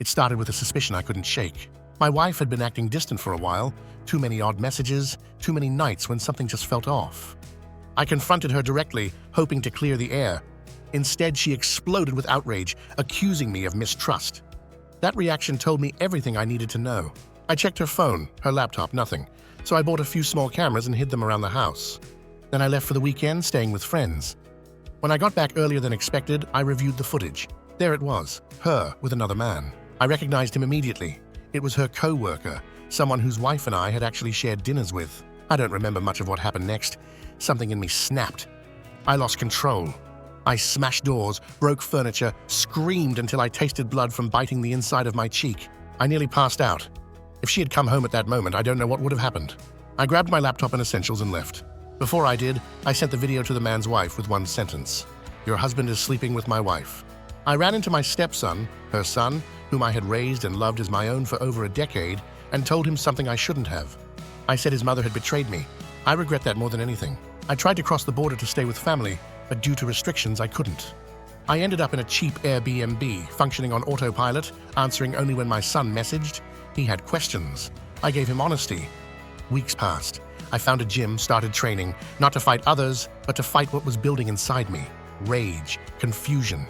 It started with a suspicion I couldn't shake. My wife had been acting distant for a while, too many odd messages, too many nights when something just felt off. I confronted her directly, hoping to clear the air. Instead, she exploded with outrage, accusing me of mistrust. That reaction told me everything I needed to know. I checked her phone, her laptop, nothing. So I bought a few small cameras and hid them around the house. Then I left for the weekend, staying with friends. When I got back earlier than expected, I reviewed the footage. There it was, her with another man. I recognized him immediately. It was her co-worker, someone whose wife and I had actually shared dinners with. I don't remember much of what happened next. Something in me snapped. I lost control. I smashed doors, broke furniture, screamed until I tasted blood from biting the inside of my cheek. I nearly passed out. If she had come home at that moment, I don't know what would have happened. I grabbed my laptop and essentials and left. Before I did, I sent the video to the man's wife with one sentence. "Your husband is sleeping with my wife." I ran into my stepson, her son, whom I had raised and loved as my own for over a decade, and told him something I shouldn't have. I said his mother had betrayed me. I regret that more than anything. I tried to cross the border to stay with family, but due to restrictions, I couldn't. I ended up in a cheap Airbnb, functioning on autopilot, answering only when my son messaged. He had questions. I gave him honesty. Weeks passed. I found a gym, started training, not to fight others, but to fight what was building inside me. Rage, confusion,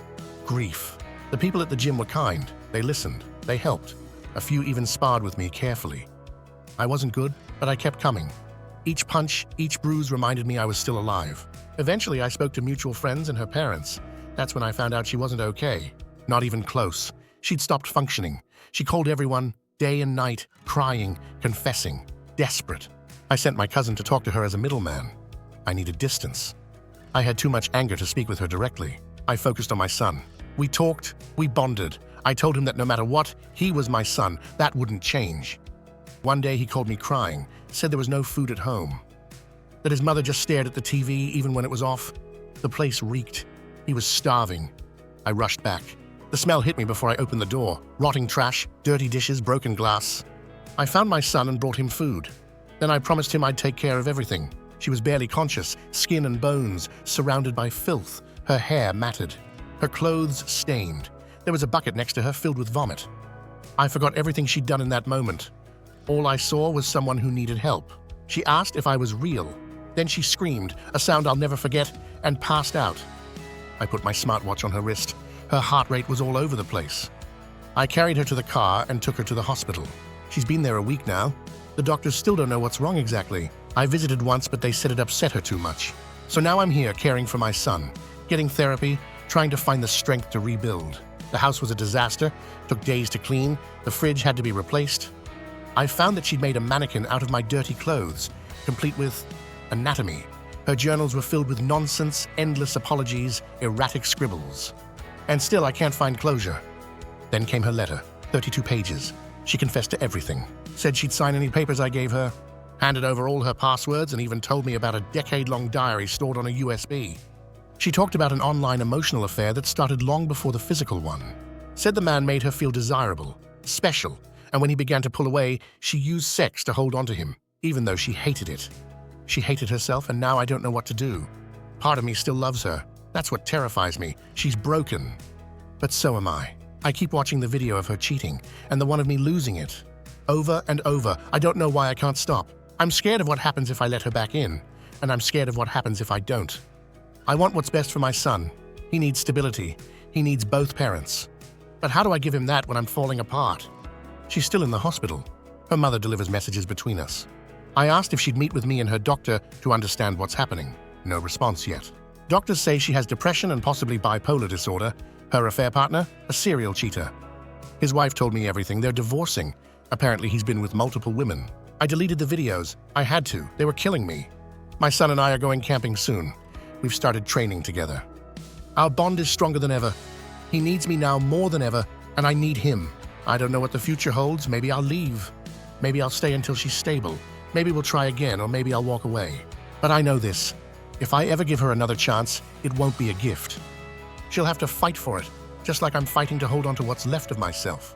grief. The people at the gym were kind. They listened. They helped. A few even sparred with me carefully. I wasn't good, but I kept coming. Each punch, each bruise reminded me I was still alive. Eventually, I spoke to mutual friends and her parents. That's when I found out she wasn't okay. Not even close. She'd stopped functioning. She called everyone, day and night, crying, confessing, desperate. I sent my cousin to talk to her as a middleman. I needed distance. I had too much anger to speak with her directly. I focused on my son. We talked, we bonded. I told him that no matter what, he was my son. That wouldn't change. One day he called me crying, said there was no food at home, that his mother just stared at the TV even when it was off. The place reeked. He was starving. I rushed back. The smell hit me before I opened the door. Rotting trash, dirty dishes, broken glass. I found my son and brought him food. Then I promised him I'd take care of everything. She was barely conscious, skin and bones, surrounded by filth, her hair matted, her clothes stained. There was a bucket next to her filled with vomit. I forgot everything she'd done in that moment. All I saw was someone who needed help. She asked if I was real. Then she screamed, a sound I'll never forget, and passed out. I put my smartwatch on her wrist. Her heart rate was all over the place. I carried her to the car and took her to the hospital. She's been there a week now. The doctors still don't know what's wrong exactly. I visited once, but they said it upset her too much. So now I'm here caring for my son, getting therapy, trying to find the strength to rebuild. The house was a disaster, took days to clean, the fridge had to be replaced. I found that she'd made a mannequin out of my dirty clothes, complete with anatomy. Her journals were filled with nonsense, endless apologies, erratic scribbles. And still I can't find closure. Then came her letter, 32 pages. She confessed to everything, said she'd sign any papers I gave her, handed over all her passwords, and even told me about a decade-long diary stored on a USB. She talked about an online emotional affair that started long before the physical one. Said the man made her feel desirable, special, and when he began to pull away, she used sex to hold onto him, even though she hated it. She hated herself, and now I don't know what to do. Part of me still loves her. That's what terrifies me. She's broken. But so am I. I keep watching the video of her cheating, and the one of me losing it. Over and over. I don't know why I can't stop. I'm scared of what happens if I let her back in, and I'm scared of what happens if I don't. I want what's best for my son. He needs stability. He needs both parents. But how do I give him that when I'm falling apart? She's still in the hospital. Her mother delivers messages between us. I asked if she'd meet with me and her doctor to understand what's happening. No response yet. Doctors say she has depression and possibly bipolar disorder. Her affair partner, a serial cheater. His wife told me everything. They're divorcing. Apparently he's been with multiple women. I deleted the videos. I had to. They were killing me. My son and I are going camping soon. We've started training together. Our bond is stronger than ever. He needs me now more than ever, and I need him. I don't know what the future holds. Maybe I'll leave. Maybe I'll stay until she's stable. Maybe we'll try again, or maybe I'll walk away. But I know this. If I ever give her another chance, it won't be a gift. She'll have to fight for it, just like I'm fighting to hold on to what's left of myself.